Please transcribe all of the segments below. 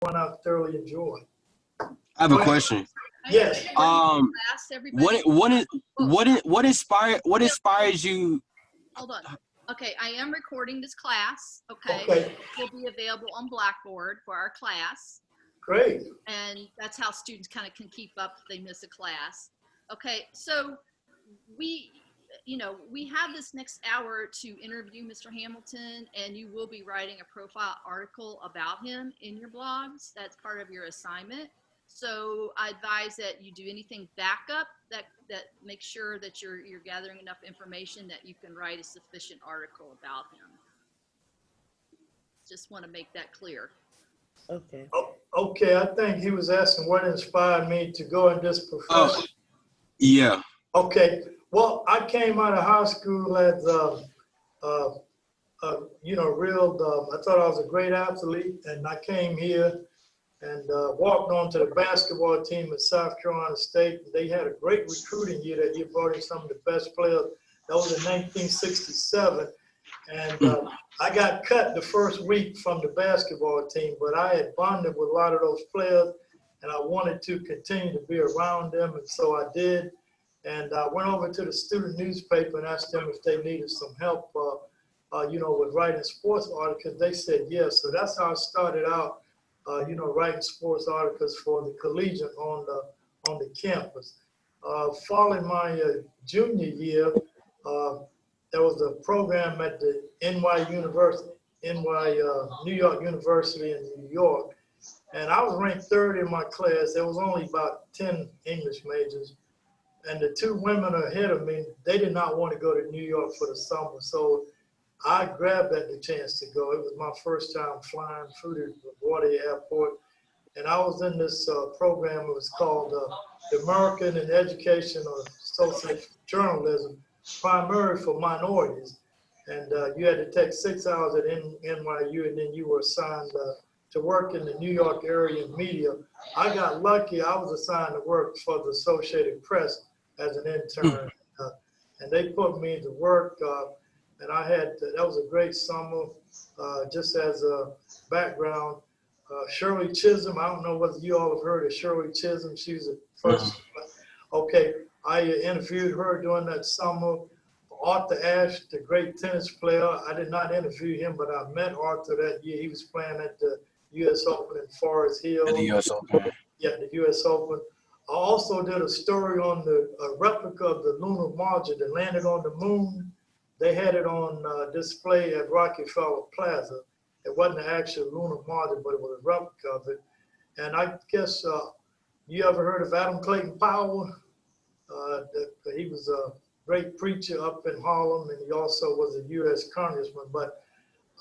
one I thoroughly enjoyed. I have a question. Yes. What inspires you? Hold on. Okay, I am recording this class. Okay. Okay. It will be available on Blackboard for our class. Great. And that's how students kind of can keep up if they miss a class. Okay, so we have this next hour to interview Mr. Hamilton, and you will be writing a profile article about him in your blogs. That's part of your assignment. So I advise that you do anything backup that makes sure that you're gathering enough information that you can write a sufficient article about him. Just want to make that clear. Okay. Oh, okay, I think he was asking what inspired me to go in this profession. Oh, yeah. Okay, well, I came out of high school as, I thought I was a great athlete, and I came here and walked on to the basketball team at South Carolina State. They had a great recruiting year that year, brought in some of the best players. That was in 1967. And I got cut the first week from the basketball team, but I had bonded with a lot of those players, and I wanted to continue to be around them, and so I did. And I went over to the student newspaper and asked them if they needed some help, with writing sports articles. They said yes. So that's how I started out, writing sports articles for the collegiate on the campus. Following my junior year, there was a program at the New York University in New York, and I was ranked third in my class. There was only about 10 English majors, and the two women ahead of me, they did not want to go to New York for the summer, so I grabbed at the chance to go. It was my first time flying through the LaGuardia Airport, and I was in this program. It was called the American and Educational Association Journalism, primarily for minorities. And you had to take 6 hours at NYU, and then you were assigned to work in the New York area media. I got lucky. I was assigned to work for the Associated Press as an intern, and they put me to work. And I had, that was a great summer. Just as a background, Shirley Chisholm, I don't know whether you all have heard of Shirley Chisholm. She was the first. Okay, I interviewed her during that summer. Arthur Ashe, the great tennis player, I did not interview him, but I met Arthur that year. He was playing at the U.S. Open in Forest Hill. At the U.S. Open. Yeah, the U.S. Open. I also did a story on a replica of the lunar module that landed on the moon. They had it on display at Rockefeller Plaza. It wasn't an actual lunar module, but it was a replica of it. And I guess you ever heard of Adam Clayton Powell? He was a great preacher up in Harlem, and he also was a U.S. congressman. But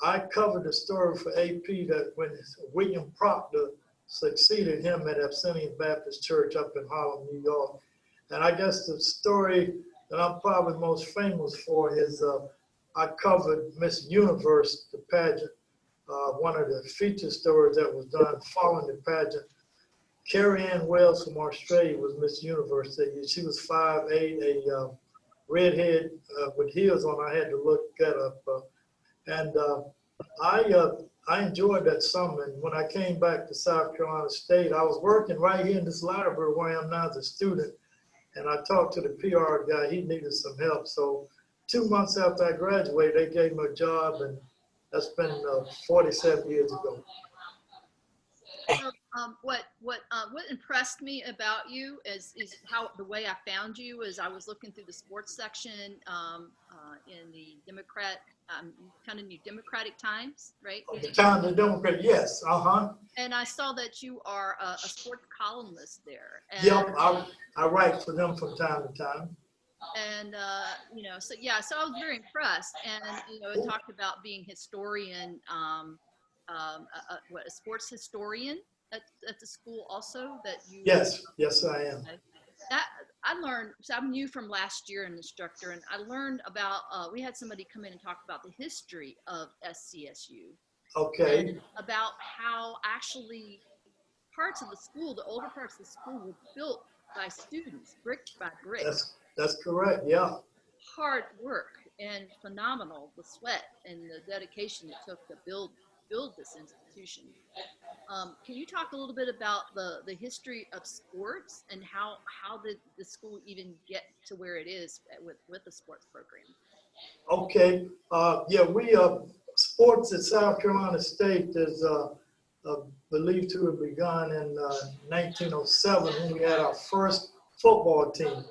I covered the story for AP that when William Proctor succeeded him at Abyssinian Baptist Church up in Harlem, New York. And I guess the story that I'm probably most famous for is I covered Miss Universe, the pageant, one of the feature stories that was done following the pageant. Carrie Ann Wells from Australia was Miss Universe that year. She was 5'8", a redhead with heels on. I had to look that up. I enjoyed that summer. And when I came back to South Carolina State, I was working right here in this library where I am now as a student. And I talked to the PR guy. He needed some help. So 2 months after I graduated, they gave me a job, and that's been 47 years ago. What impressed me about you is how the way I found you is I was looking through the sports section in the kind of New Democratic Times, right? The Times of Democrat, yes, And I saw that you are a sports columnist there. And, yep, I write for them from time to time. And so yeah, so I was very impressed. And it talked about being historian, a sports historian at the school also that you. Yes, I am. That I learned. So I'm new from last year, an instructor, and I learned about. We had somebody come in and talk about the history of SCSU. Okay. And about how actually parts of the school, the older parts of the school, were built by students, brick by brick. That's correct. Yeah. Hard work and phenomenal, the sweat and the dedication it took to build this institution. Can you talk a little bit about the history of sports and how did the school even get to where it is with the sports program? Okay, yeah, we, sports at South Carolina State is believed to have begun in 1907 when we had our first football team.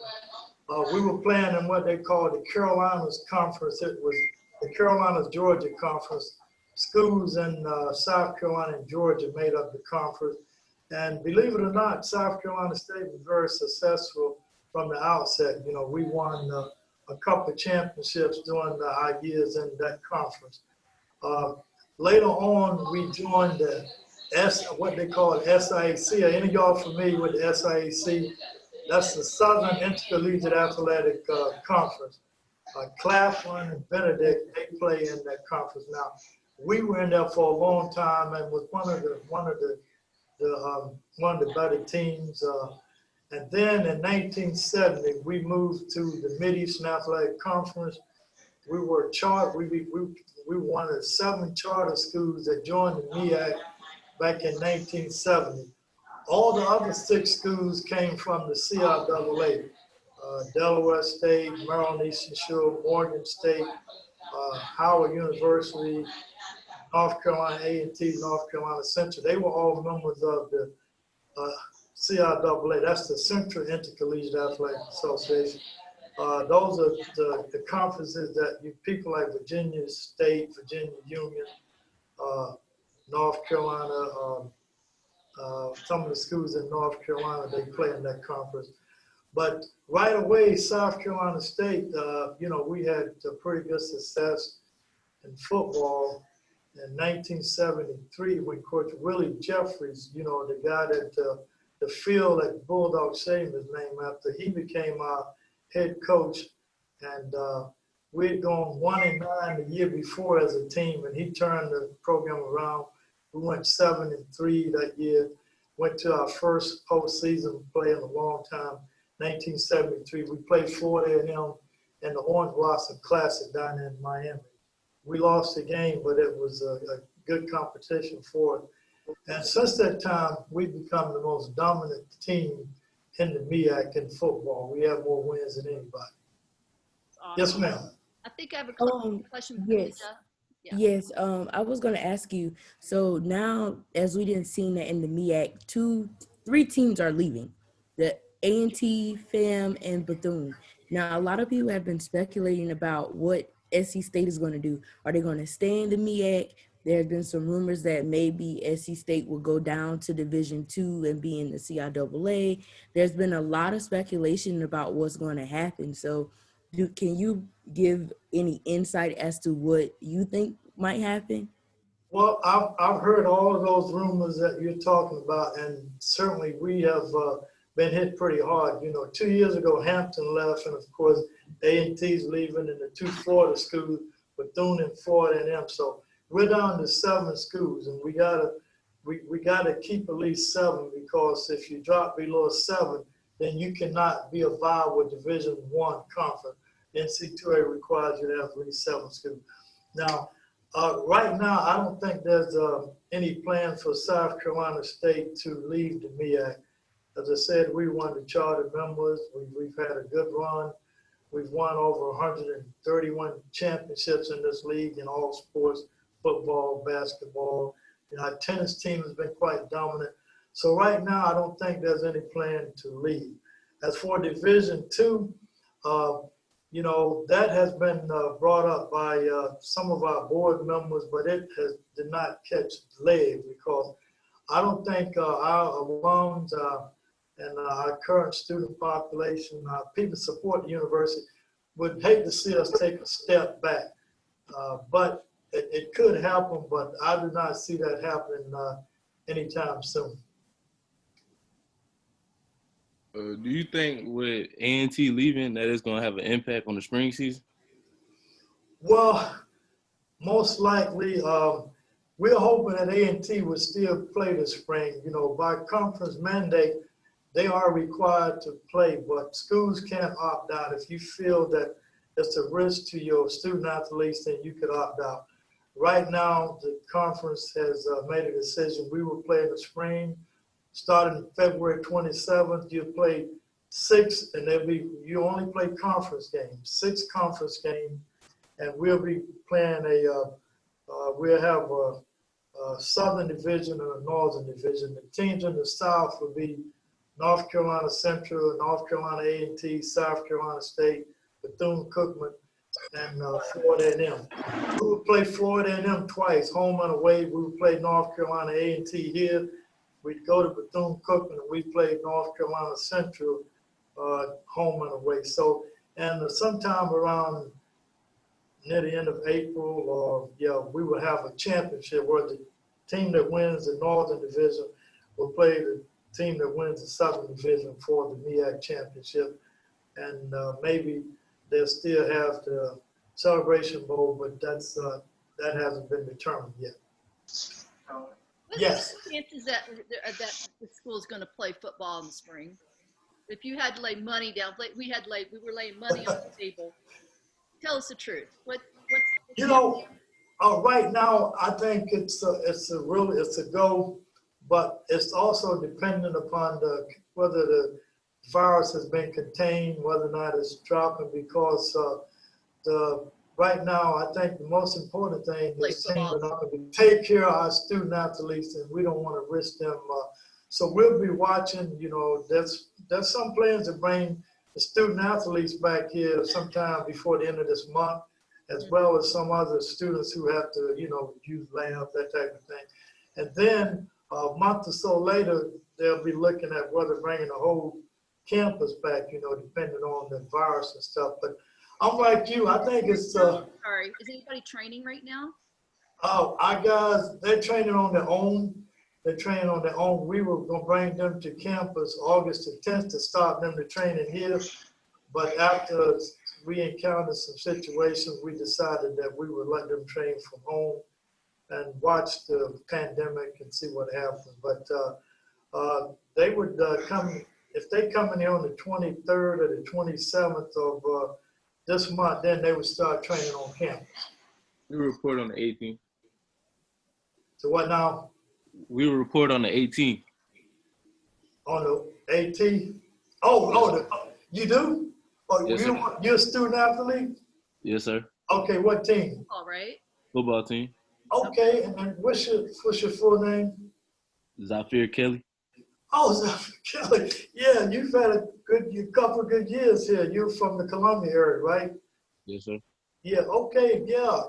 We were playing in what they call the Carolinas Conference. It was the Carolinas Georgia Conference. Schools in South Carolina and Georgia made up the conference. And believe it or not, South Carolina State was very successful from the outset. You know, we won a couple of championships during our years in that conference. Later on, we joined the what they call SIAC. Are any of y'all familiar with the SIAC? That's the Southern Intercollegiate Athletic Conference. Claflin and Benedict, they play in that conference now. We were in there for a long time and was one of the better teams. And then in 1970, we moved to the Mid-Eastern Athletic Conference. We were we were one of the 7 charter schools that joined the MEAC back in 1970. All the other 6 schools came from the CIAA. Delaware State, Maryland Eastern Shore, Morgan State, Howard University, North Carolina A&T, North Carolina Central. They were all members of the CIAA. That's the Central Intercollegiate Athletic Association. Those are the conferences that people like Virginia State, Virginia Union, North Carolina, some of the schools in North Carolina, they play in that conference. But right away, South Carolina State, you know, we had a pretty good success in football in 1973 when Coach Willie Jeffries, you know, the guy that the field at Bulldog Stadium is named after, he became our head coach. And we had gone 1-9 the year before as a team, and he turned the program around. We went 7-3 that year, went to our first postseason play in a long time. 1973, we played Florida A&M in the Orange Blossom Classic down in Miami. We lost the game, but it was a good competition for it. And since that time, we've become the most dominant team in the MEAC in football. We have more wins than anybody. Awesome. Yes, ma'am. I think I have a question for yes. Lisa. Yeah. Yes, I was going to ask you, so now as we didn't see that in the MEAC, 3 teams are leaving, the A&T, FAM, and Bethune. Now, a lot of people have been speculating about what SC State is going to do. Are they going to stay in the MEAC? There's been some rumors that maybe SC State will go down to Division II and be in the CIAA. There's been a lot of speculation about what's going to happen. So can you give any insight as to what you think might happen? Well, I've heard all of those rumors that you're talking about, and certainly we have been hit pretty hard. You know, 2 years ago, Hampton left, and of course, A&T's leaving, and the 2 Florida schools, Bethune and Florida and them. So we're down to 7 schools, and we gotta keep at least 7, because if you drop below 7, then you cannot be a viable Division I conference. NC2A requires you to have at least 7 schools. Now, right now, I don't think there's any plan for South Carolina State to leave the MEAC. As I said, we won the charter members. We've had a good run. We've won over 131 championships in this league in all sports, football, basketball. You know, our tennis team has been quite dominant. So right now, I don't think there's any plan to leave. As for Division II, you know, that has been brought up by some of our board members, but it did not catch legs, because I don't think our alums and our current student population, people support the university, would hate to see us take a step back. But it could happen, but I do not see that happening anytime soon. Do you think with A&T leaving that it's going to have an impact on the spring season? Well, most likely, we're hoping that A&T will still play this spring. You know, by conference mandate, they are required to play, but schools can't opt out. If you feel that it's a risk to your student athletes, then you could opt out. right now, the conference has made a decision. We will play in the spring, starting February 27th. You play 6, and you only play conference games, 6 conference games, and we'll be playing we'll have a Southern Division and a Northern Division. The teams in the South will be North Carolina Central, North Carolina A&T, South Carolina State, Bethune-Cookman, and Florida A&M. We will play Florida A&M twice, home and away. We will play North Carolina A&T here. We'd go to Bethune-Cookman, and we play North Carolina Central home and away. So, and sometime around near the end of April, we will have a championship where the team that wins the Northern Division will play the team that wins the Southern Division for the MEAC championship. And maybe they'll still have the Celebration Bowl, but that hasn't been determined yet. Yes. What's the chances that the school is going to play football in the spring? If you had to lay money down, we were laying money on the table. Tell us the truth. What's right now I think it's a go, but it's also dependent upon whether the virus has been contained, whether or not it's dropping, because right now I think the most important thing is to take care of our student athletes, and we don't want to risk them. So we'll be watching. There's some plans to bring the student athletes back here sometime before the end of this month, as well as some other students who have to, use labs, that type of thing. And then a month or so later, they'll be looking at whether bringing the whole campus back, depending on the virus and stuff. But I'm like you, I think it's. Sorry, is anybody training right now? Our guys, they're training on their own. They're training on their own. We were going to bring them to campus August the 10th to start them to training here. But after we encountered some situations, we decided that we would let them train from home and watch the pandemic and see what happens. But they would come, if they come in here on the 23rd or the 27th of this month, then they would start training on campus. We report on the 18th. So what now? We will report on the 18th. On the 18th? You do? Oh, Yes, you're a student athlete? Yes, sir. Okay, what team? All right. Football team. Okay, and what's your full name? Zafir Kelly. Oh, Zafir Kelly. Yeah, you've had a couple of good years here. You're from the Columbia area, right? Yes, sir. Yeah, okay, yeah.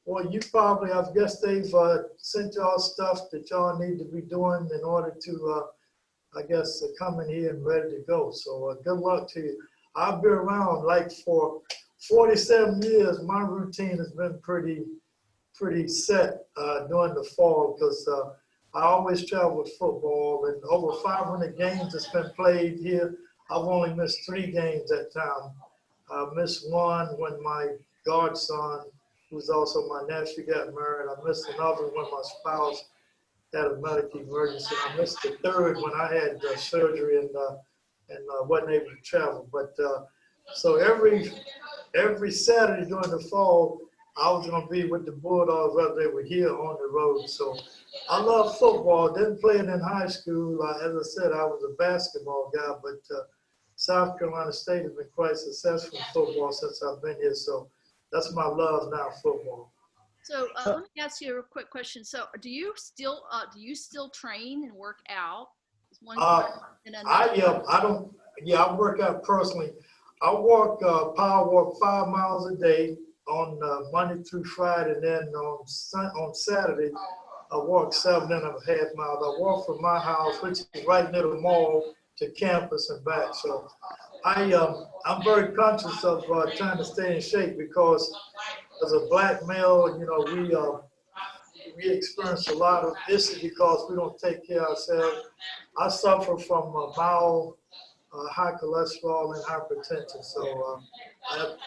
Well, you probably, I guess they've sent y'all stuff that y'all need to be doing in order to, come in here and ready to go. So good luck to you. I've been around like for 47 years. My routine has been pretty set during the fall because I always travel with football, and over 500 games that's been played here. I've only missed 3 games that time. I missed one when my godson, who's also my nephew, got married. I missed another when my spouse had a medical emergency. I missed the third when I had surgery and wasn't able to travel. But so every Saturday during the fall, I was going to be with the Bulldogs whether they were here on the road. So I love football. Didn't play it in high school. As I said, I was a basketball guy, but South Carolina State has been quite successful in football since I've been here. So that's my love now, football. So let me ask you a quick question. So do you still train and work out? I work out personally. I walk power walk 5 miles a day on Monday through Friday, and then on Saturday I walk 7.5 miles. I walk from my house, which is right near the mall, to campus and back. So I'm very conscious of trying to stay in shape because as a black male, we experience a lot of issues because we don't take care of ourselves. I suffer from mild high cholesterol and hypertension, so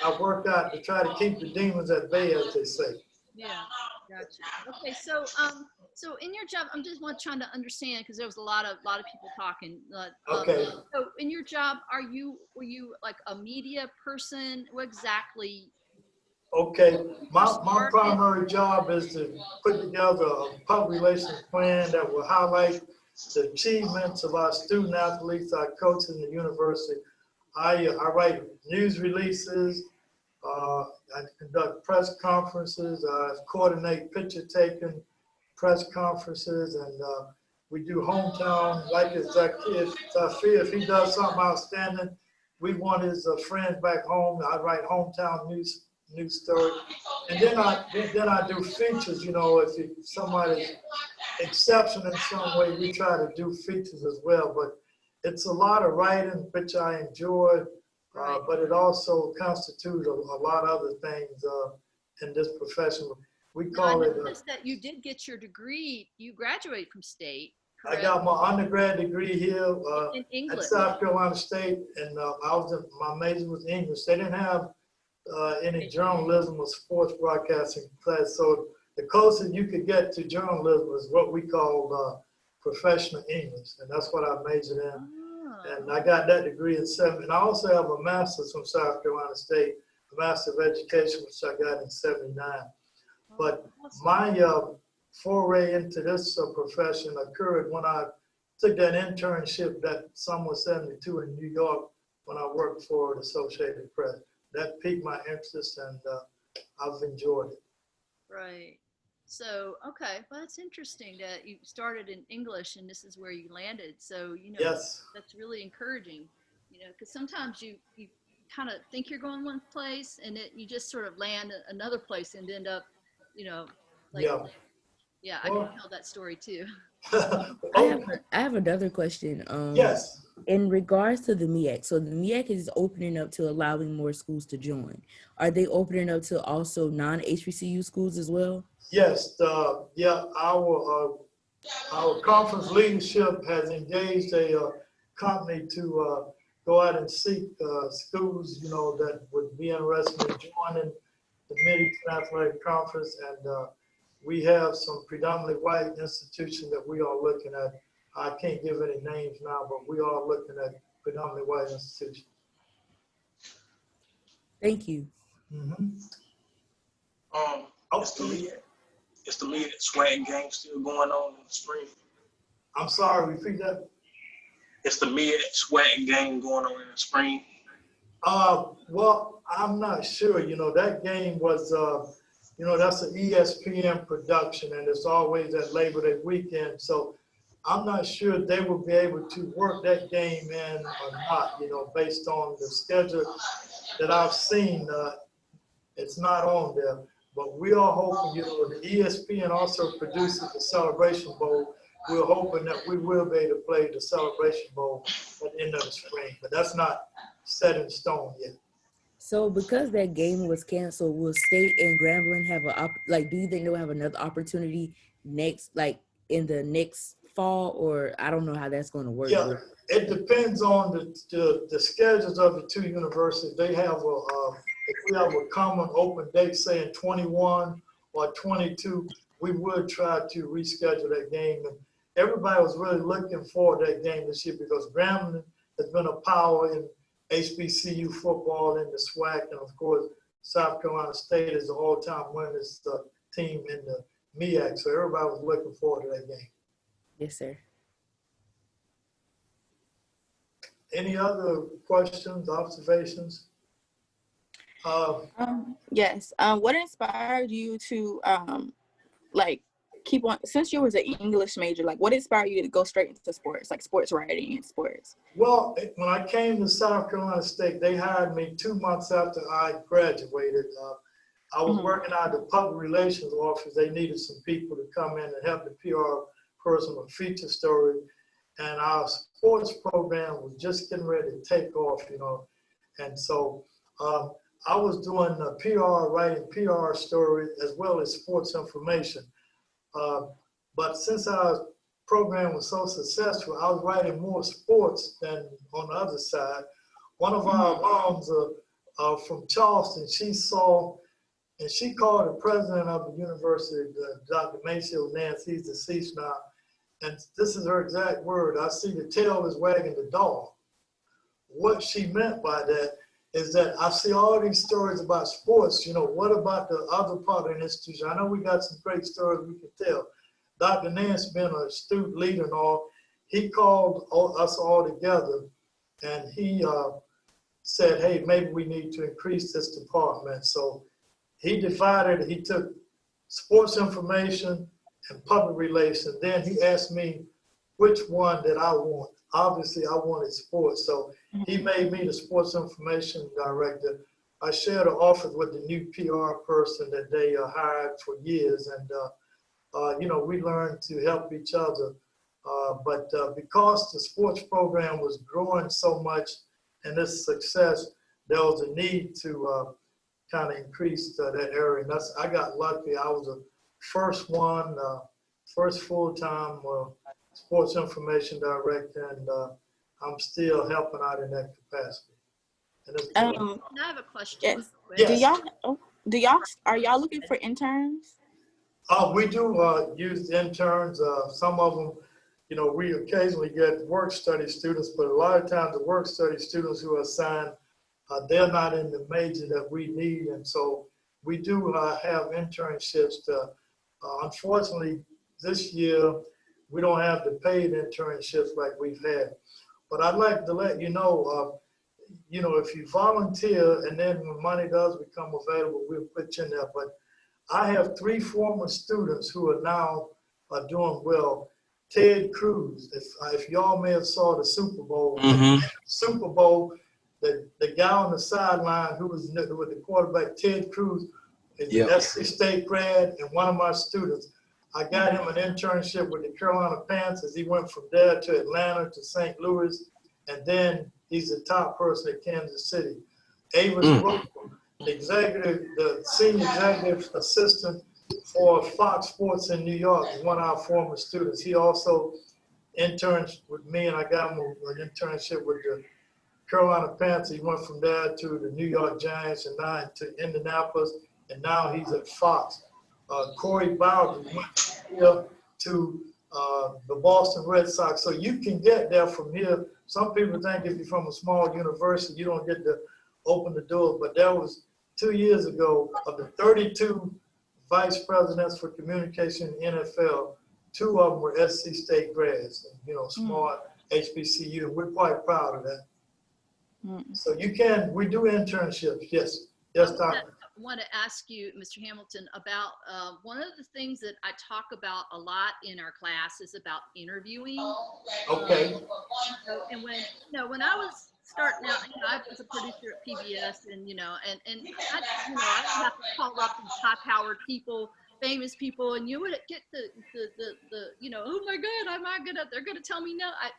I work out to try to keep the demons at bay, as they say. Yeah, gotcha. Okay, so so in your job, I'm just trying to understand because there was a lot of people talking. Okay. So in your job, were you like a media person? What exactly Okay, my primary job is to put together a public relations plan that will highlight the achievements of our student athletes, our coaches in the university. I write news releases, I conduct press conferences, I coordinate picture taking press conferences, and we do hometown, like if if he does something outstanding, we want his friends back home. I write hometown news story, and then I do features. You know, if somebody's exception in some way, we try to do features as well. But it's a lot of writing, which I enjoy, but it also constitutes a lot of other things in this profession. We call I it. noticed that you did get your degree. You graduated from state. I got my undergrad degree here In at English. South Carolina State, and my major was English. They didn't have any journalism or sports broadcasting class, so the closest you could get to journalism was what we called professional English, and that's what I majored in. Oh. And I got that degree in '70. And I also have a master's from South Carolina State, a master of education, which I got in '79. But Awesome. my foray into this profession occurred when I took that internship that summer '72 in New York when I worked for the Associated Press. That piqued my interest, and I've enjoyed it. Right. So, okay, well, that's interesting that you started in English and this is where you landed. So, you know, Yes. that's really encouraging, you know, because sometimes you kind of think you're going one place and you just sort of land another place and end up, you know, like, Yeah. I Well, can tell that story too. I have another question. Yes. In regards to the MEAC, so the MEAC is opening up to allowing more schools to join. Are they opening up to also non-HBCU schools as well? Yes. Yeah. Our conference leadership has engaged a company to go out and seek schools, you know, that would be interested in joining the Mid-Eastern Athletic Conference, and we have some predominantly white institutions that we are looking at. I can't give any names now, but we are looking at predominantly white institutions. Thank you. Mm-hmm. It's the lead swag game still going on in the spring. I'm sorry, repeat that. It's the mid swag game going on in the spring. Well, I'm not sure. You know, that game was, you know, that's an ESPN production, and it's always at Labor Day weekend. So I'm not sure they will be able to work that game in or not, you know, based on the schedule that I've seen. It's not on there. But we are hoping, you know, the ESPN also produces the Celebration Bowl. We're hoping that we will be able to play the Celebration Bowl at the end of the spring, but that's not set in stone yet. So because that game was canceled, will State and Grambling have do you think they'll have another opportunity in the next fall, or I don't know how that's going to work? Yeah, it depends on the schedules of the two universities. They have if we have a common open date, say in 21 or 22, we would try to reschedule that game. And everybody was really looking forward to that game this year because Grambling has been a power in HBCU football in the SWAC, and of course, South Carolina State is the all-time winners team in the MEAC. So everybody was looking forward to that game. Yes, sir. Any other questions, observations? Yes. What inspired you to keep on, since you was an English major, what inspired you to go straight into sports, like sports writing and sports? Well, when I came to South Carolina State, they hired me 2 months after I graduated. I was working out of the public relations office. They needed some people to come in and help the PR person with feature story. And our sports program was just getting ready to take off, you know. And so I was doing writing PR stories as well as sports information. But since our program was so successful, I was writing more sports than on the other side. One of our alums from Charleston, she saw, and she called the president of the university, Dr. Maceo Nance, he's deceased now, and this is her exact word: "I see the tail is wagging the dog." What she meant by that is that I see all these stories about sports. You know, what about the other part of the institution? I know we got some great stories we can tell. Dr. Nance being a student leader and all, he called us all together and he said, hey, maybe we need to increase this department. So he divided, he took sports information and public relations. Then he asked me which one did I want. Obviously, I wanted sports. So he made me the sports information director. I shared an office with the new PR person that they hired for years. And, you know, we learned to help each other. But because the sports program was growing so much and its success, there was a need to kind of increase that area. And I got lucky. I was the first one, first full-time sports information director, and I'm still helping out in that capacity. And it's I have a question. Yes. Yes. Are y'all looking for interns? We do use interns. Some of them, you know, we occasionally get work study students, but a lot of times the work study students who are assigned, they're not in the major that we need. And so we do have internships. Unfortunately, this year, we don't have the paid internships like we've had. But I'd like to let you know, if you volunteer and then when money does become available, we'll put you in there. But I have 3 former students who are now doing well. Ted Cruz, if y'all may have saw the Super Bowl, Super Bowl, the guy on the sideline who was with the quarterback, Ted Cruz, is an SC State grad and one of my students. I got him an internship with the Carolina Panthers. He went from there to Atlanta to St. Louis, and then he's the top person at Kansas City. Avis Roper, the senior executive assistant for Fox Sports in New York, is one of our former students. He also interns with me, and I got him an internship with the Carolina Panthers. He went from there to the New York Giants and now to Indianapolis, and now he's at Fox. Corey Bowden went here to the Boston Red Sox. So you can get there from here. Some people think if you're from a small university, you don't get to open the door. But that was 2 years ago. Of the 32 vice presidents for communication in NFL, 2 of them were SC State grads, small HBCU. And we're quite proud of that. So we do internships. Yes. Yes, Doctor. I want to ask you, Mr. Hamilton, about one of the things that I talk about a lot in our class is about interviewing. Okay. And when I was starting out, I was a producer at PBS, and I have to call up these high-powered people, famous people, and you would get the oh my God, they're gonna tell me no. I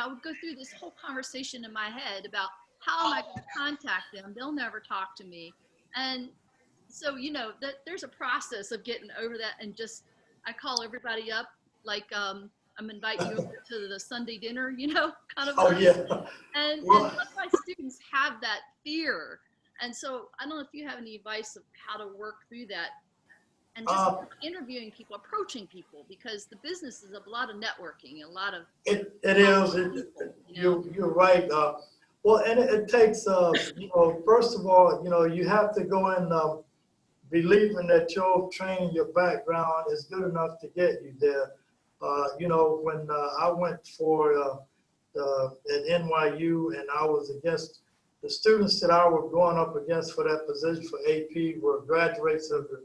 would go through this whole conversation in my head about how am I going to contact them? They'll never talk to me. And so, that there's a process of getting over that, and I call everybody up, like I'm inviting you over to the Sunday dinner, kind of. Oh, yeah. And a lot of my students have that fear. And so I don't know if you have any advice of how to work through that. And just interviewing people, approaching people, because the business is a lot of networking, a lot of. It is. You're right. Well, and it takes, first of all, you have to go in believing that your training, your background is good enough to get you there. When I went at NYU and I was against the students that I was going up against for that position for AP were graduates of the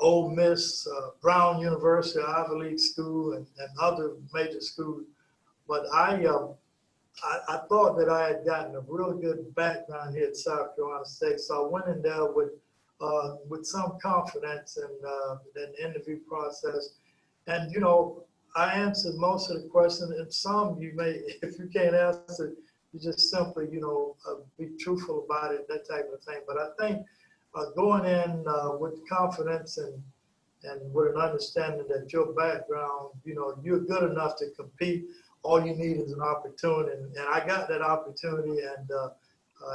Ole Miss, Brown University, Ivy League school, and other major schools. But I thought that I had gotten a real good background here at South Carolina State, so I went in there with some confidence in the interview process. And, I answered most of the questions, and some you may, if you can't answer, you just simply, be truthful about it, that type of thing. But I think going in with confidence and with an understanding that your background, you're good enough to compete. All you need is an opportunity, and I got that opportunity, and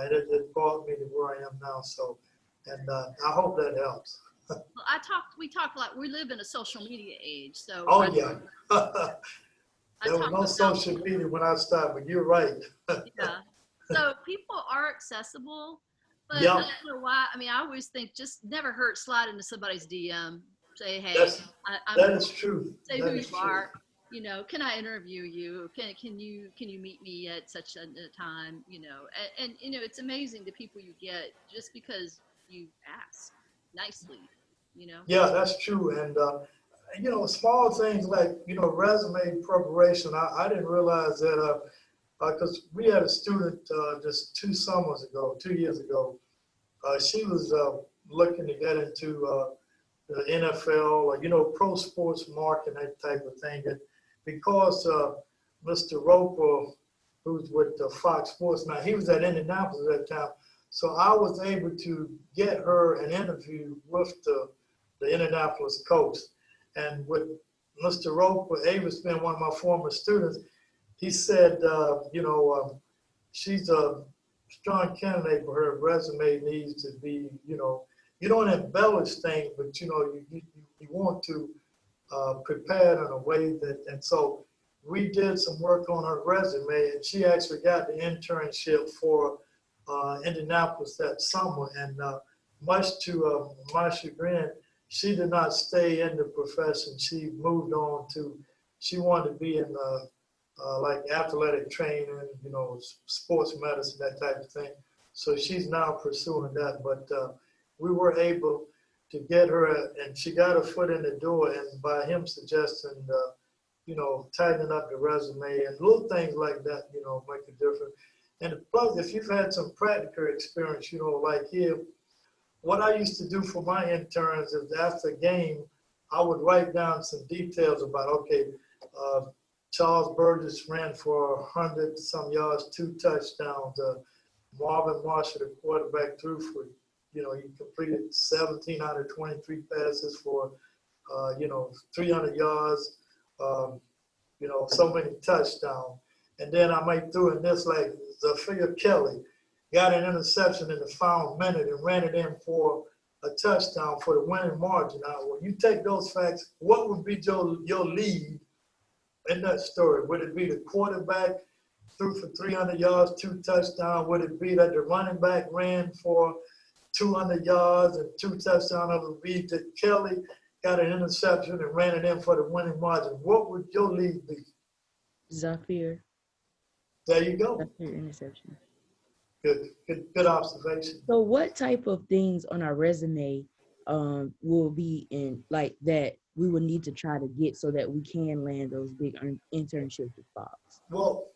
it brought me to where I am now. So, and I hope that helps. Well, we talk a lot. We live in a social media age, so. Oh yeah. There was no social media when I started, but you're right. Yeah. So people are accessible. But Yeah. I don't know why. I mean, I always think just never hurt slide into somebody's DM. Say, hey, That's, I'm that is true. say That who you is true. are. You know, can I interview you? Can you meet me at such a time? You know, and you know, it's amazing the people you get just because you ask nicely. You know. Yeah, that's true. And, you know, small things like, you know, resume preparation. I didn't realize that, because we had a student just 2 years ago. She was looking to get into the NFL or, you know, pro sports marketing, that type of thing. And because Mr. Roper, who's with Fox Sports now, he was at Indianapolis at that time. So I was able to get her an interview with the Indianapolis coach. And with Mr. Roper, Ava's been one of my former students, he said, you know, she's a strong candidate, but her resume needs to be, you know, you don't embellish things, but you know, you want to prepare in a way that, and so we did some work on her resume, and she actually got the internship for Indianapolis that summer. And much to my chagrin, she did not stay in the profession. She moved on to, she wanted to be in like athletic training, you know, sports medicine, that type of thing. So she's now pursuing that. But we were able to get her, and she got her foot in the door. And by him suggesting, you know, tightening up the resume and little things like that, you know, make a difference. And plus, if you've had some practical experience, you know, like here, what I used to do for my interns is after a game, I would write down some details about, okay, Charles Burgess ran for 100 some yards, 2 touchdowns. Marvin Marshall, the quarterback, threw for, you know, he completed 17 out of 23 passes for, you know, 300 yards, you know, so many touchdowns. And then I might throw in this, like Zafir Kelly got an interception in the final minute and ran it in for a touchdown for the winning margin. Now, when you take those facts, what would be your lead in that story? Would it be the quarterback threw for 300 yards, 2 touchdowns? Would it be that the running back ran for 200 yards and 2 touchdowns? Or would it be that Kelly got an interception and ran it in for the winning margin? What would your lead be? Zafir. There you go. Zafir interception. Good observation. So what type of things on our resume will be in like that we would need to try to get so that we can land those big internships with Fox? Well,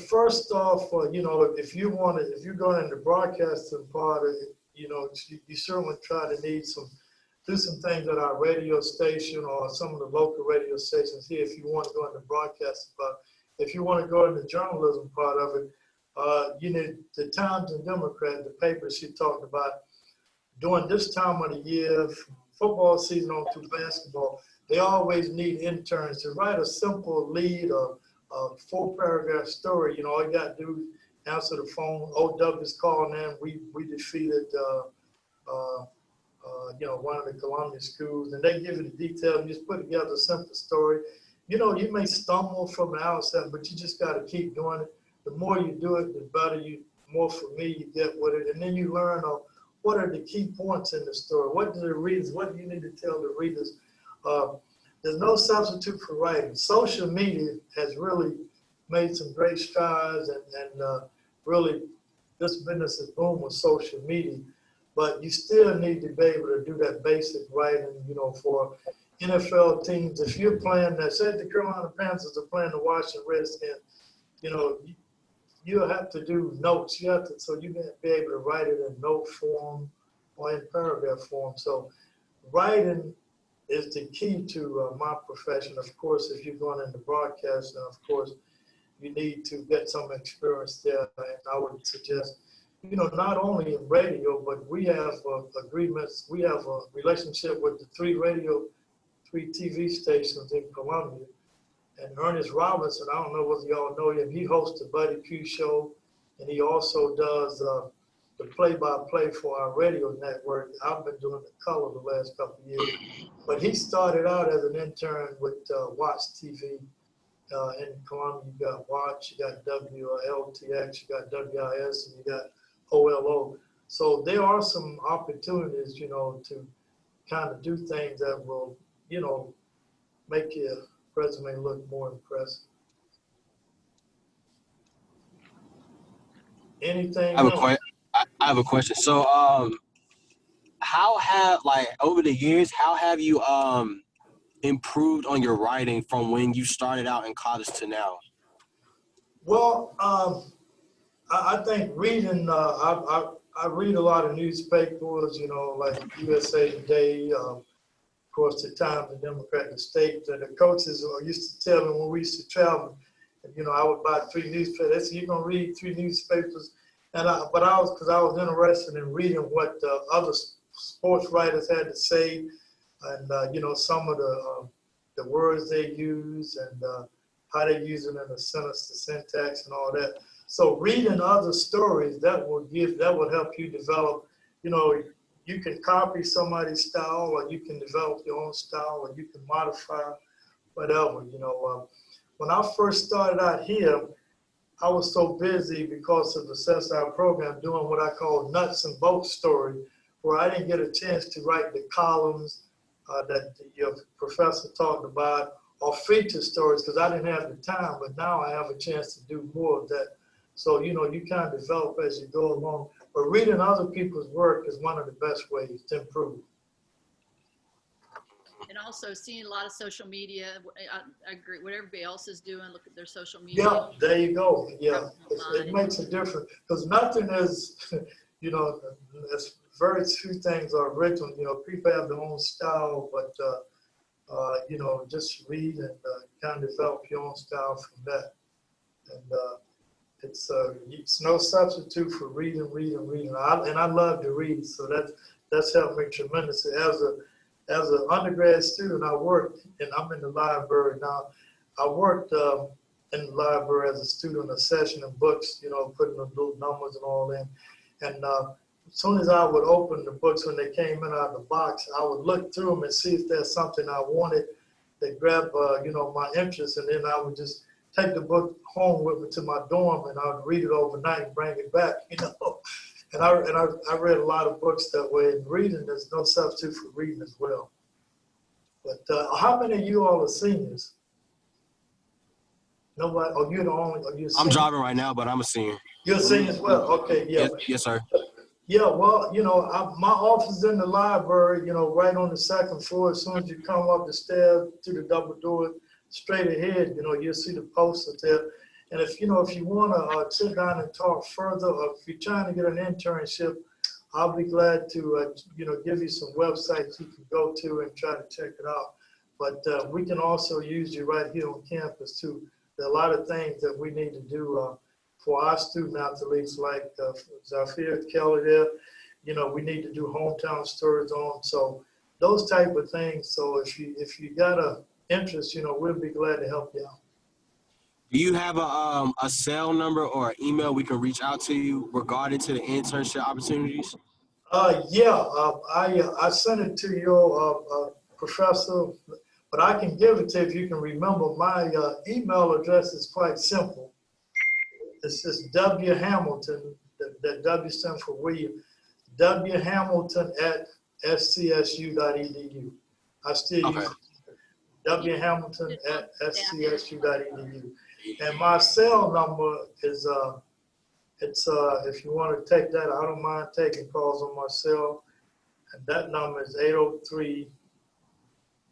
first off, you know, if you're going into broadcasting part of it, you know, you certainly do some things at our radio station or some of the local radio stations here if you want to go into broadcasting part. If you want to go into journalism part of it, you need the Times and Democrat, the paper she talked about, during this time of the year, football season on to basketball, they always need interns to write a simple lead or a 4-paragraph story. You know, all you got to do is answer the phone. OW's calling in. We defeated, you know, one of the Columbia schools, and they give you the details. You just put together a simple story. You know, you may stumble from the outset, but you just got to keep doing it. The more you do it, the better more familiar you get with it. And then you learn what are the key points in the story? What do you need to tell the readers? There's no substitute for writing. Social media has really made some great strides, and really this business is booming with social media. But you still need to be able to do that basic writing, you know, for NFL teams. If you're playing say the Carolina Panthers are playing the Washington Redskins, you know, you'll have to do notes. So you can be able to write it in note form or in paragraph form. So writing is the key to my profession. Of course, if you're going into broadcasting, of course, you need to get some experience there. And I would suggest, you know, not only in radio, but we have agreements. We have a relationship with the 3 TV stations in Columbia. And Ernest Robinson, I don't know whether y'all know him, he hosts the Buddy Q show, and he also does the play-by-play for our radio network. I've been doing the color the last couple of years. But he started out as an intern with Watch TV in Columbia. You got Watch, you got WLTX, you got WIS, and you got OLO. So there are some opportunities, to kind of do things that will, make your resume look more impressive. Anything I have a else? question. I have a question. So, how have like over the years, how have you improved on your writing from when you started out in college to now? Well, I think reading, I read a lot of newspapers, like USA Today, of course, the Times, the Democratic States, and the coaches used to tell me when we used to travel, I would buy 3 newspapers. They said, "You're gonna read 3 newspapers," but because I was interested in reading what other sports writers had to say, and some of the words they use and how they use it in a sentence, the syntax and all that. So reading other stories that will help you develop. You can copy somebody's style, or you can develop your own style, or you can modify whatever. When I first started out here, I was so busy because of the SCSU program doing what I call nuts and bolts story, where I didn't get a chance to write the columns that your professor talked about, or feature stories, because I didn't have the time, but now I have a chance to do more of that. So, you kind of develop as you go along. But reading other people's work is one of the best ways to improve. And also seeing a lot of social media. I agree. What everybody else is doing, look at their social media. Yeah, there you go. Yeah, it makes a difference, because nothing is, as very few things are original. People have their own style, but just read and kind of develop your own style from that. And it's no substitute for reading. And I love to read, so that's helped me tremendously. As an undergrad student, I worked, and I'm in the library now. I worked in the library as a student, a session of books, putting the little numbers and all in. And as soon as I would open the books when they came in out of the box, I would look through them and see if there's something I wanted that grabbed, my interest, and then I would just take the book home with me to my dorm, and I would read it overnight and bring it back, And I read a lot of books that way. And reading, there's no substitute for reading as well. But how many of you all are seniors? Nobody? Oh, you're the only. Are you a I'm senior? driving right now, but I'm a senior. You're a senior as well. Okay, yeah. Yes, sir. Yeah, well, my office is in the library, right on the second floor. As soon as you come up the stairs to the double door, straight ahead, you'll see the posters there. And if you want to sit down and talk further, or if you're trying to get an internship, I'll be glad to, give you some websites you can go to and try to check it out. But we can also use you right here on campus too. There are a lot of things that we need to do for our student athletes, like Zafir Kelly there. We need to do hometown stories on. So those type of things. So if you got a interest, we'll be glad to help you out. Do you have a cell number or an email we can reach out to you regarding to the internship opportunities? I sent it to your professor, but I can give it to you if you can remember. My email address is quite simple. It's just W Hamilton, that W stands for William, W Hamilton at SCSU.edu. I still use W Hamilton at SCSU.edu. And my cell number is, if you want to take that, I don't mind taking calls on my cell. And that number is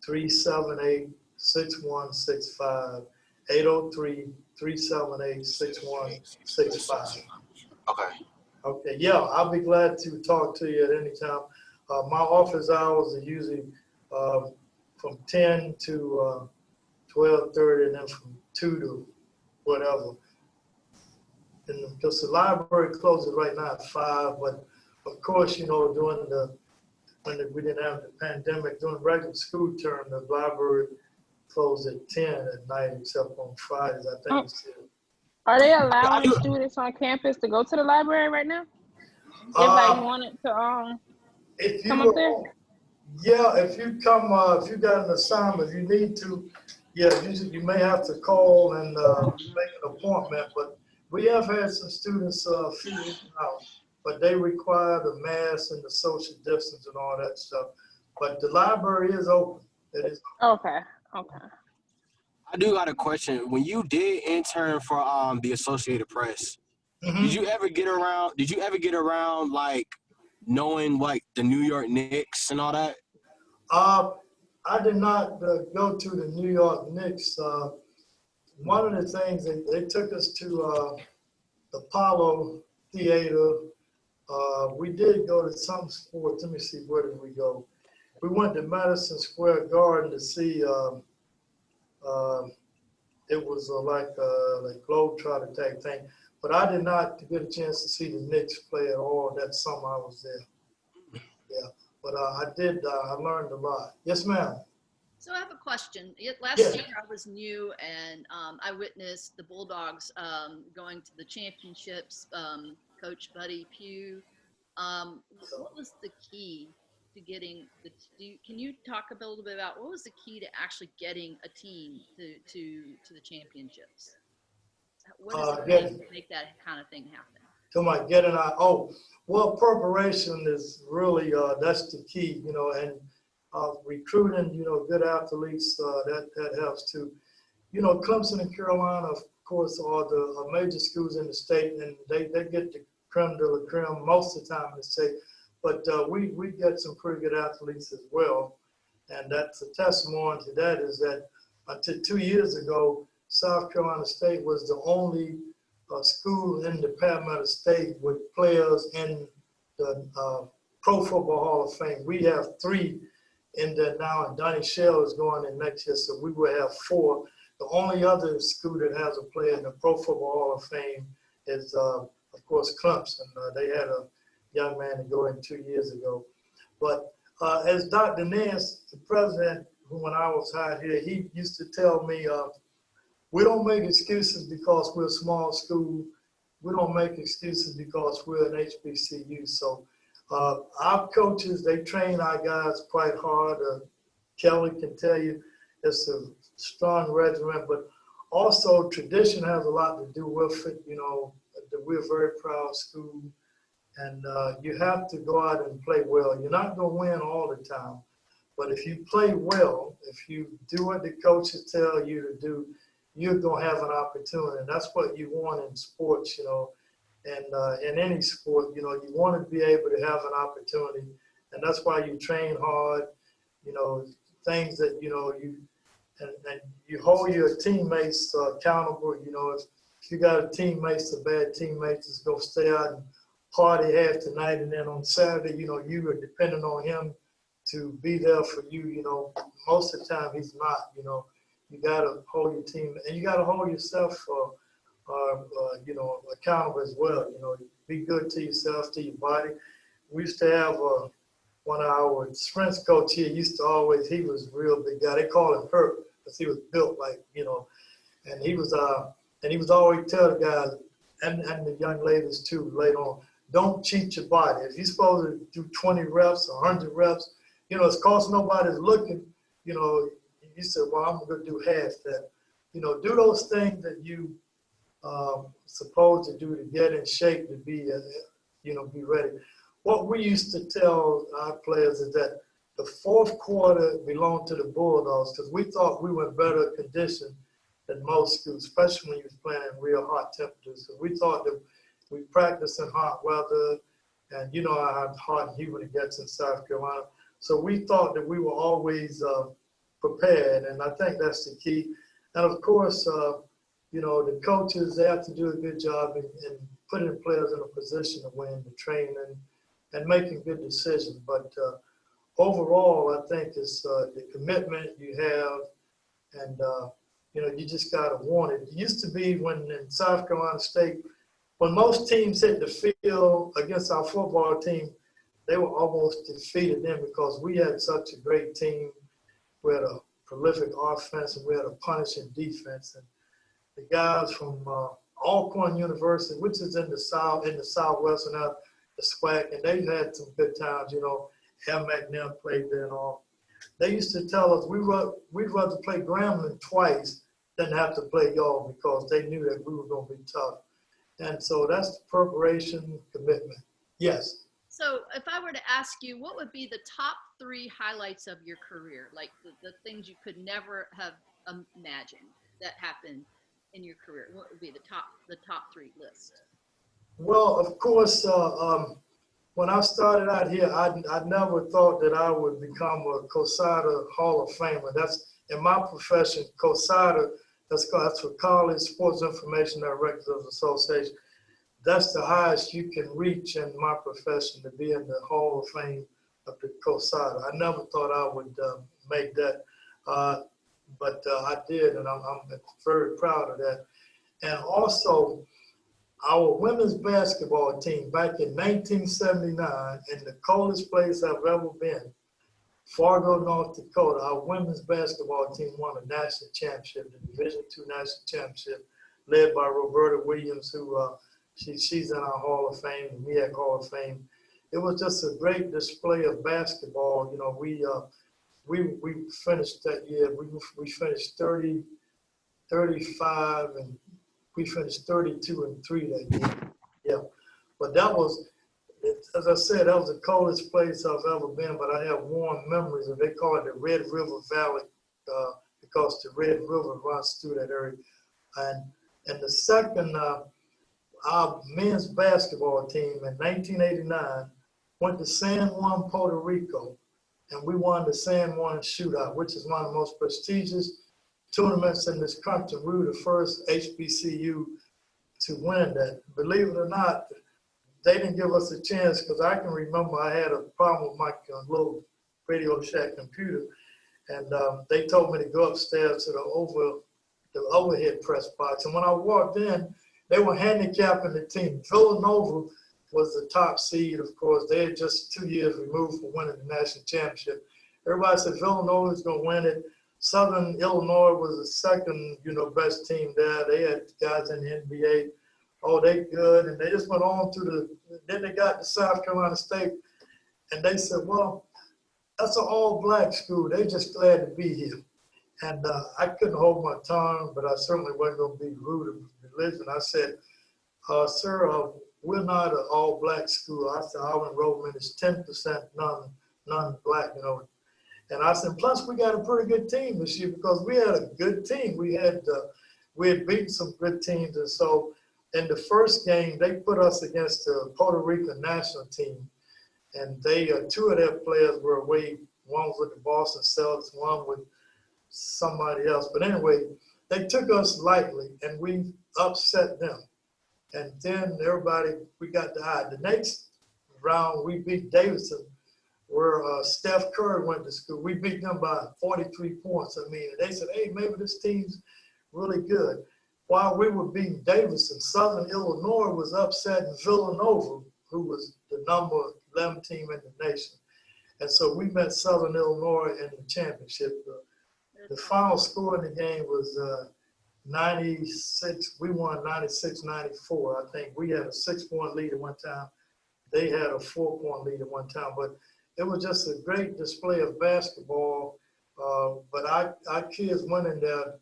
803-378-6165. 803-378-6165. Okay, yeah, I'll be glad to talk to you at any time. My office hours are usually from 10 to 12:30, and then from 2 to whatever. And because the library closes right now at 5, but of course, during we didn't have the pandemic, during regular school term, the library closed at 10 at night, except on Fridays. I think it's still. Are they allowing students on campus to go to the library right now? If you wanted to come up there? Yeah, if you come, if you got an assignment, you need to, you may have to call and make an appointment. But we have had some students a few weeks out. but they require the mask and the social distance and all that stuff. But the library is open. It is Okay. Okay. I do got a question. When you did intern for the Associated Press, open. did you ever get around? Did you ever get around like knowing like the New York Knicks and all that? I did not go to the New York Knicks. One of the things, they took us to the Apollo Theater. We did go to some sports. Let me see, where did we go? We went to Madison Square Garden to see, it was like Globetrotter type thing. But I did not get a chance to see the Knicks play at all that summer I was there. Yeah, but I did, I learned a lot. Yes, ma'am. So I have a question. Last Yes. year I was new, and I witnessed the Bulldogs going to the championships. Coach Buddy Pugh. What was the key to getting the? Can you talk a little bit about what was the key to actually getting a team to the championships? What does it take to make that kind of thing happen? To my getting out. Oh, well, preparation is really that's the key, you know, and recruiting, you know, good athletes, that helps too. You know, Clemson and Carolina, of course, are the major schools in the state, and they get the creme de la creme most of the time in the state. But we get some pretty good athletes as well, and that's a testimony to that is that until 2 years ago, South Carolina State was the only school in the Department State with players in the Pro Football Hall of Fame. We have 3 in there now, and Donnie Shell is going in next year, so we will have 4. The only other school that has a player in the Pro Football Hall of Fame is, of course, Clemson. They had a young man to go in 2 years ago. But as Dr. Nance, the president, who when I was hired here, he used to tell me, we don't make excuses because we're a small school. We don't make excuses because we're an HBCU. So our coaches, they train our guys quite hard. Kelly can tell you it's a strong regiment, but also tradition has a lot to do with it. You know, we're a very proud school, and you have to go out and play well. You're not going to win all the time, but if you play well, if you do what the coaches tell you to do, you're going to have an opportunity. And that's what you want in sports, you know, and in any sport, you know, you want to be able to have an opportunity. And that's why you train hard, you know, things that, you know, and you hold your teammates accountable. You know, if you got a teammates, a bad teammate, just go stay out and party half the night. And then on Saturday, you know, you are depending on him to be there for you. You know, most of the time he's not, you know. You got to hold your team, and you got to hold yourself, you know, accountable as well. You know, be good to yourself, to your body. We used to have one of our strength coach here. Used to always, he was a real big guy. They call him Hurt because he was built like, you know, and he was always tell the guys and the young ladies too later on, don't cheat your body. If you're supposed to do 20 reps or 100 reps, you know, it's cause nobody's looking, you know. You said, well, I'm going to do half that. You know, do those things that you supposed to do to get in shape to be, you know, be ready. What we used to tell our players is that the fourth quarter belonged to the Bulldogs because we thought we were in better condition than most schools, especially when you was playing in real hot temperatures. So we thought that we practiced in hot weather, and you know how hot and humid it gets in South Carolina. So we thought that we were always prepared, and I think that's the key. And of course, you know, the coaches, they have to do a good job in putting players in a position to win, the training, and making good decisions. But overall, I think it's the commitment you have, and you know, you just got to want it. It used to be when in South Carolina State, when most teams hit the field against our football team, they were almost defeated then because we had such a great team. We had a prolific offense, and we had a punishing defense. And the guys from Alcorn University, which is in the Southwest, and out the SWAC, and they had some good times. You know, Al McNair played there and all. They used to tell us we'd rather play Grambling twice than have to play y'all because they knew that we were going to be tough. And so that's the preparation, commitment. Yes. So if I were to ask you, what would be the top 3 highlights of your career? Like the things you could never have imagined that happened in your career. What would be the top 3 list? Well, of course, when I started out here, I never thought that I would become a COSADA Hall of Famer. That's in my profession, COSADA, that's for College Sports Information Directors Association. That's the highest you can reach in my profession, to be in the Hall of Fame of the COSADA. I never thought I would make that, but I did, and I'm very proud of that. And also, our women's basketball team back in 1979, in the coldest place I've ever been, Fargo, North Dakota, our women's basketball team won a national championship, the Division II national championship, led by Roberta Williams, who she's in our Hall of Fame, the MEAC Hall of Fame. It was just a great display of basketball. You know, we finished that year. We finished 30, 35, and we finished 32-3 that year. Yeah, but that was, as I said, that was the coldest place I've ever been. But I have warm memories of. They call it the Red River Valley because the Red River runs through that area. And the second, our men's basketball team in 1989 went to San Juan, Puerto Rico, and we won the San Juan Shootout, which is one of the most prestigious tournaments in this country. We were the first HBCU to win that. Believe it or not, they didn't give us a chance, because I can remember I had a problem with my little Radio Shack computer, and they told me to go upstairs to the overhead press box. And when I walked in, they were handicapping the team. Villanova was the top seed, of course. They had just 2 years removed from winning the national championship. Everybody said Villanova was going to win it. Southern Illinois was the second, best team there. They had guys in the NBA. Oh, they good. And they just went on then they got to South Carolina State, and they said, well, that's an all-black school. They just glad to be here. And I couldn't hold my tongue, but I certainly wasn't going to be rude of religion. I said, sir, we're not an all-black school. I said, our enrollment is 10% non-black, And I said, plus we got a pretty good team this year, because we had a good team. We had beaten some good teams. And so in the first game, they put us against the Puerto Rican national team. And they, 2 of their players were away. One was with the Boston Celtics, one with somebody else. But anyway, they took us lightly, and we upset them. And then we got the eye. The next round, we beat Davidson, where Steph Curry went to school. We beat them by 43 points. I mean, they said, hey, maybe this team's really good. While we were beating Davidson, Southern Illinois was upsetting Villanova, who was the number 11 team in the nation. And so we met Southern Illinois in the championship. The final score in the game was 96. We won 96-94, I think. We had a 6-point lead at one time. They had a 4-point lead at one time. But it was just a great display of basketball. But our kids went in there,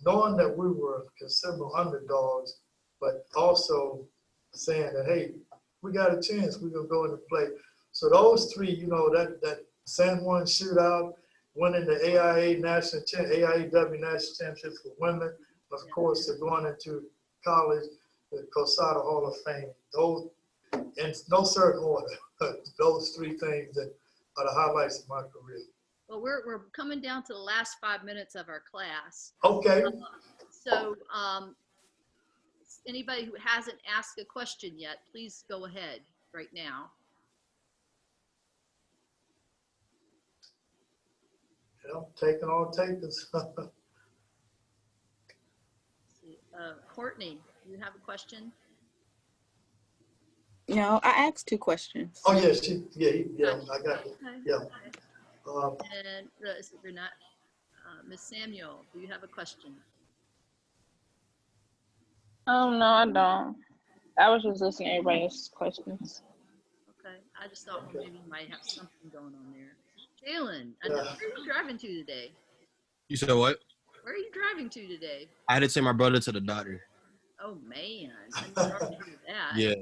knowing that we were considerable underdogs, but also saying that, hey, we got a chance. We're going to go into play. So those 3, that San Juan Shootout, winning the AIAW National Championship for women, of course, they're going into college, the COSADA Hall of Fame. Those, in no certain order, those 3 things that are the highlights of my career. Well, we're coming down to the last 5 minutes of our class. Okay. So anybody who hasn't asked a question yet, please go ahead right now. Taking all takers. Courtney, you have a question? No, I asked 2 questions. Oh, yeah, I got it. Okay. Yeah. And is it Renat? Ms. Samuel, do you have a question? No, I don't. I was just listening to everybody's questions. Okay, I just thought maybe you might have something going on there. Jalen, Yeah. where are you driving to today? You said what? Where are you driving to today? I had to take my brother to the doctor. Oh man, I'm sorry to hear that. Yeah.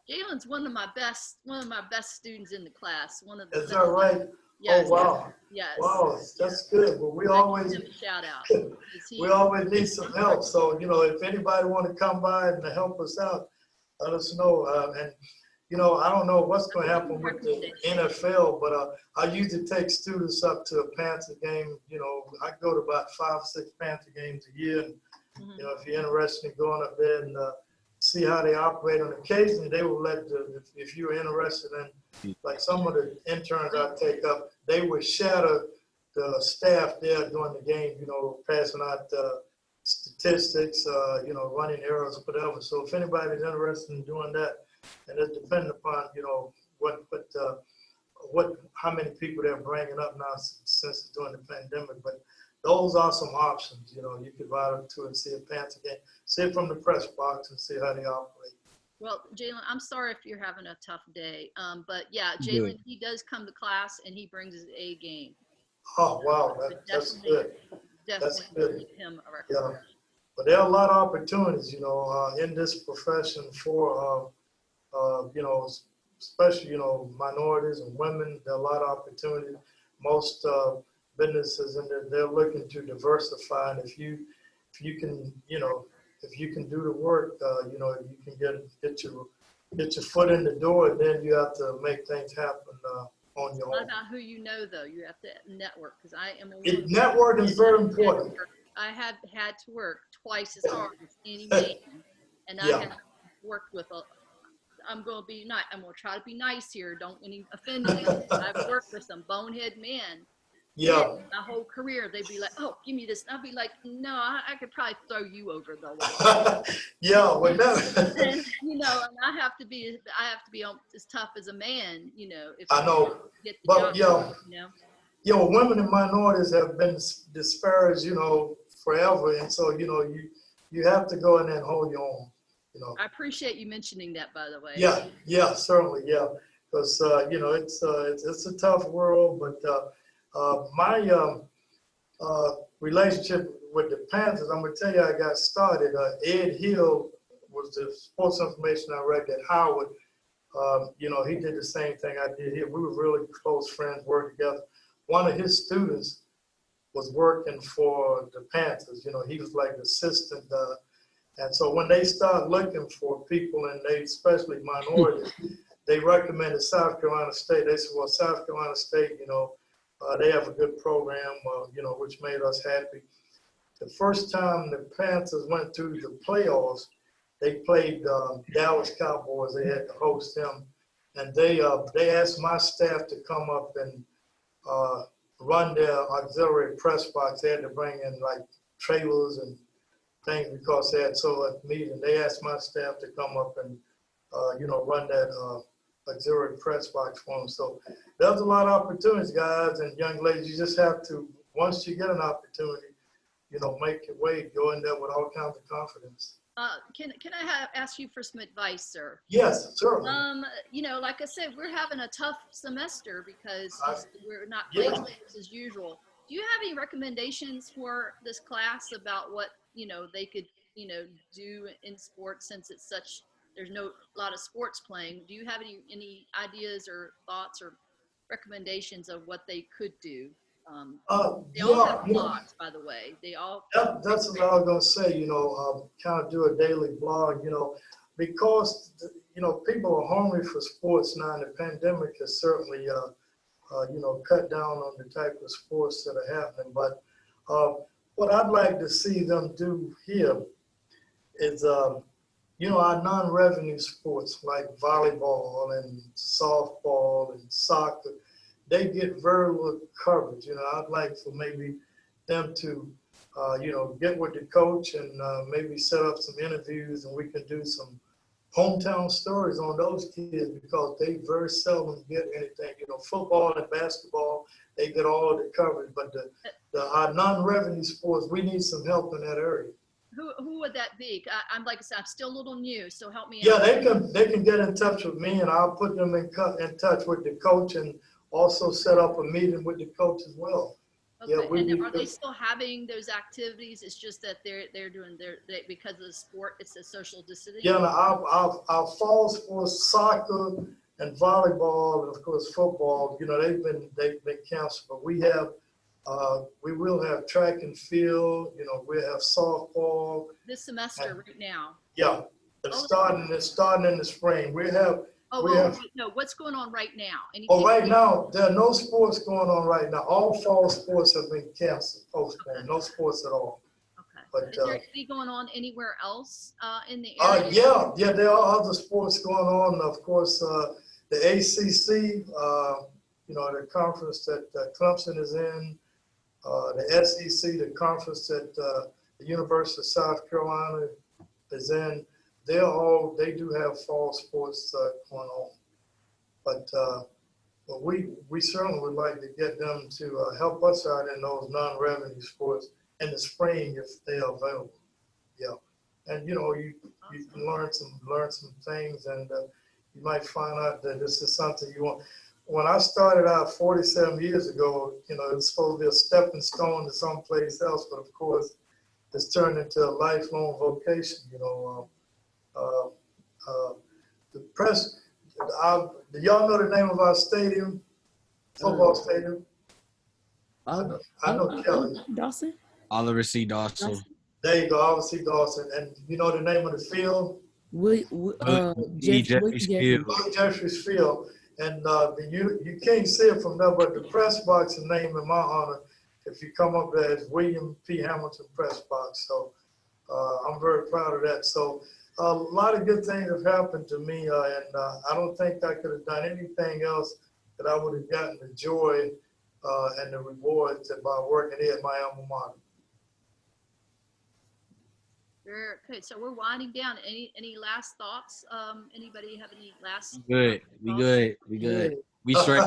Jalen's one of my best students in the class. One of the Is that right? Yes. Oh, wow. Yes. Wow, that's good. But we always, give him a shout out. we always need some help. So, you know, if anybody want to come by and help us out, let us know. And, you know, I don't know what's going to happen with the NFL, but I usually take students up to a Panther game. You know, I go to about 5 or 6 Panther games a year. And, you know, if you're interested in going up there and see how they operate, and occasionally they will let if you're interested in, like some of the interns I take up, they would shadow the staff there during the game, you know, passing out statistics, you know, running errors, whatever. So if anybody's interested in doing that, and it's depending upon, you know, how many people they're bringing up now since it's during the pandemic, but those are some options, you know, you could ride up to and see a Panther game, see it from the press box and see how they operate. Well, Jalen, I'm sorry if you're having a tough day, but yeah, Jalen, he does come to class and he brings his A game. Oh, wow, that's good. That's good. Give him a record. Yeah, but there are a lot of opportunities, you know, in this profession for, you know, especially, you know, minorities and women. There are a lot of opportunities. Most businesses and they're looking to diversify, and if you can, you know, if you can do the work, you know, you can get your foot in the door, and then you have to make things happen on your own. What about who you know, though? You have to network, because I am a woman. Network is very important. I have had to work twice as hard as any man, and I have worked with I'm going to be nice. I'm going to try to be nice here. Don't offend you. I've worked with some bonehead men. Yeah. My whole career, they'd be like, "Oh, give me this." And I'd be like, "No, I could probably throw you over the wall." Yeah, well, no. And, you know, and I have to be as tough as a man, you know. If I know, get the but job, you know. Yeah, well, women and minorities have been disparaged, you know, forever, and so you know, you have to go in there and hold your own, you know. I appreciate you mentioning that, by the way. Yeah, certainly, yeah, because you know, it's a tough world, but my relationship with the Panthers, I'm gonna tell you, I got started. Ed Hill was the sports information director at Howard. You know, he did the same thing I did here. We were really close friends, worked together. One of his students was working for the Panthers. You know, he was like the assistant. And so when they started looking for people, and they, especially minorities, they recommended South Carolina State. They said, well, South Carolina State, you know, they have a good program, you know, which made us happy. The first time the Panthers went to the playoffs, they played Dallas Cowboys. They had to host them. And they asked my staff to come up and run their auxiliary press box. They had to bring in like trailers and things because they had so much meeting. They asked my staff to come up and, you know, run that auxiliary press box for them. So there's a lot of opportunities, guys and young ladies. You just have to, once you get an opportunity, you know, make your way, go in there with all kinds of confidence. Can I ask you for some advice, sir? Yes, certainly. You know, like I said, we're having a tough semester because we're not playing sports as usual. Do you have any recommendations for this class about what, you know, they could, you know, do in sports, since it's such, there's no lot of sports playing? Do you have any ideas or thoughts or recommendations of what they could do? They all have blogs, by the way. They all. That's what I was gonna say. You know, kind of do a daily blog. You know, because you know, people are hungry for sports now, and the pandemic has certainly, you know, cut down on the type of sports that are happening. But what I'd like to see them do here is, you know, our non-revenue sports like volleyball and softball and soccer, they get very little coverage. You know, I'd like for maybe them to, you know, get with the coach and maybe set up some interviews, and we can do some hometown stories on those kids because they very seldom get anything. You know, football and basketball, they get all of the coverage, but our non-revenue sports, we need some help in that area. Who would that be? I'm like I said, I'm still a little new, so help me out. Yeah, they can get in touch with me, and I'll put them in touch with the coach, and also set up a meeting with the coach as well. Yeah, Okay, we and be are they good. still having those activities? It's just that they're doing because of the sport, it's a social distancing? Yeah, and our fall sports, soccer and volleyball, and of course football, you know, they've been canceled. But we will have track and field, you know, we'll have softball. This semester right now? Yeah, it's starting in the spring. We have. No, what's going on right now? Right now, there are no sports going on right now. All fall sports have been canceled, postponed. Okay. No sports at all. Okay. But, is there any going on anywhere else in the area? Yeah, there are other sports going on. Of course, the ACC, you know, the conference that Clemson is in, the SEC, the conference that the University of South Carolina is in. They do have fall sports going on. But we certainly would like to get them to help us out in those non-revenue sports in the spring if they are available. Yeah, and you know you can learn some things, and you might find out that this is something you want. When I started out 47 years ago, you know, it was supposed to be a stepping stone to someplace else, but of course, it's turned into a lifelong vocation. You know, the press. Do y'all know the name of our stadium? Football stadium? I know Kelly. Dawson? Oliver C. Dawson. There you go, Oliver C. Dawson. And you know the name of the field? Jeffries Field. Jeffries Field. And you can't see it from there, but the press box is named in my honor. If you come up there, it's William P. Hamilton Press Box. So I'm very proud of that. So a lot of good things have happened to me, and I don't think I could have done anything else that I would have gotten the joy and the rewards by working here at my alma mater. Okay, so we're winding down. Any last thoughts? Anybody have any last? We good. We straight.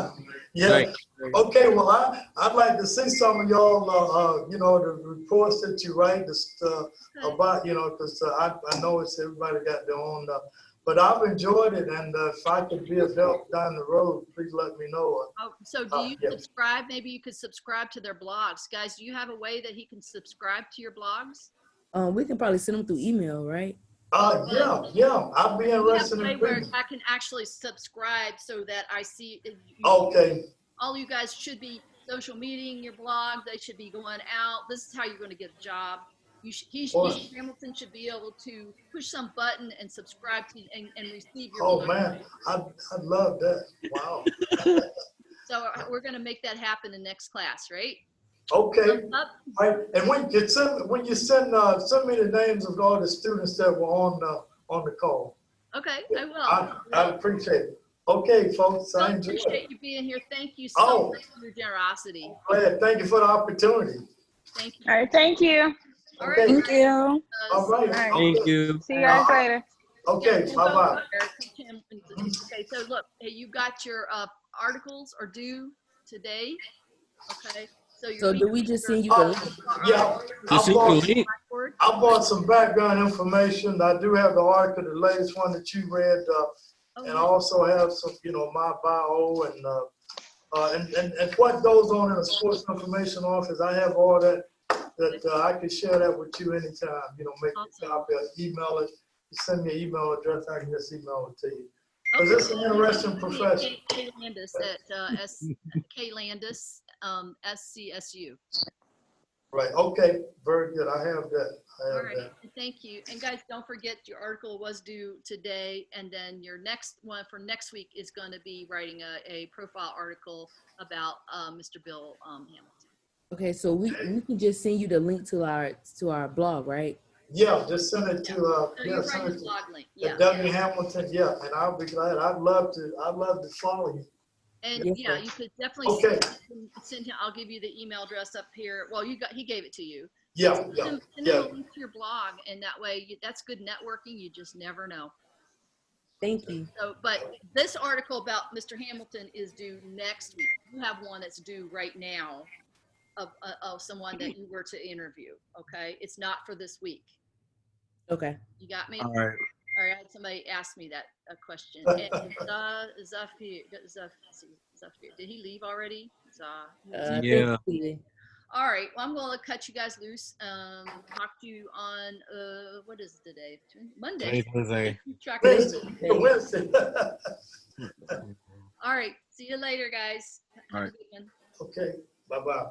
Yeah. Straight. Okay. Well, I'd like to see some of y'all. You know, the reports that you write about. You know, because I know it's everybody got their own. But I've enjoyed it, and if I could be of help down the road, please let me know. So do you subscribe? Maybe you could subscribe to their blogs, guys. Do you have a way that he can subscribe to your blogs? We can probably send them through email, right? Yeah. I'd be interested in where I can actually subscribe so that I see. Okay. All you guys should be social mediaing your blog. They should be going out. This is how you're going to get a job. Hamilton should be able to push some button and subscribe to and receive your. Oh man, I'd love that. Wow. So we're going to make that happen in next class, right? Okay. Right. And when you send me the names of all the students that were on the call. Okay, I will. I appreciate it. Okay, folks, I appreciate you being here. Thank you so much for your generosity. Glad. Thank you for the opportunity. Thank you. All right, thank you. All right. Thank you. All right. Thank you. See you guys later. Okay, bye-bye. Okay, so look, hey, you got your articles are due today. Okay. So do we just send you the link? Yeah. I bought some background information. I do have the article, the latest one that you read, and I also have some, you know, my bio and what goes on in the sports information office. I have all that I can share that with you anytime. You know, make a copy, email it. You send me an email address, I can just email it to you. Because it's an interesting profession. Kay Landis at Kay Landis, SCSU. Right. Okay. Very good. I have that. All right. Thank you. And guys, don't forget your article was due today, and then your next one for next week is going to be writing a profile article about Mr. Bill Hamilton. Okay, so we can just send you the link to our blog, right? Yeah, just send it to send it to blog link. Yeah. W Hamilton. Yeah, and I'll be glad. I'd love to follow you. And you could definitely send him. I'll give you the email address up here. Well, he gave it to you. Yeah, send him a link to your blog, and that way that's good networking. You just never know. Thank you. So, but this article about Mr. Hamilton is due next week. You have one that's due right now of someone that you were to interview. Okay, it's not for this week. Okay. You got me. All right. All right. Somebody asked me that question. And Zafir, did he leave already? Yeah. All right. Well, I'm going to cut you guys loose. Talk to you on what is it today? Monday. Today's Wednesday. Keep track of this. Wednesday. All right. See you later, guys. Have All a right. good one. Okay, bye-bye.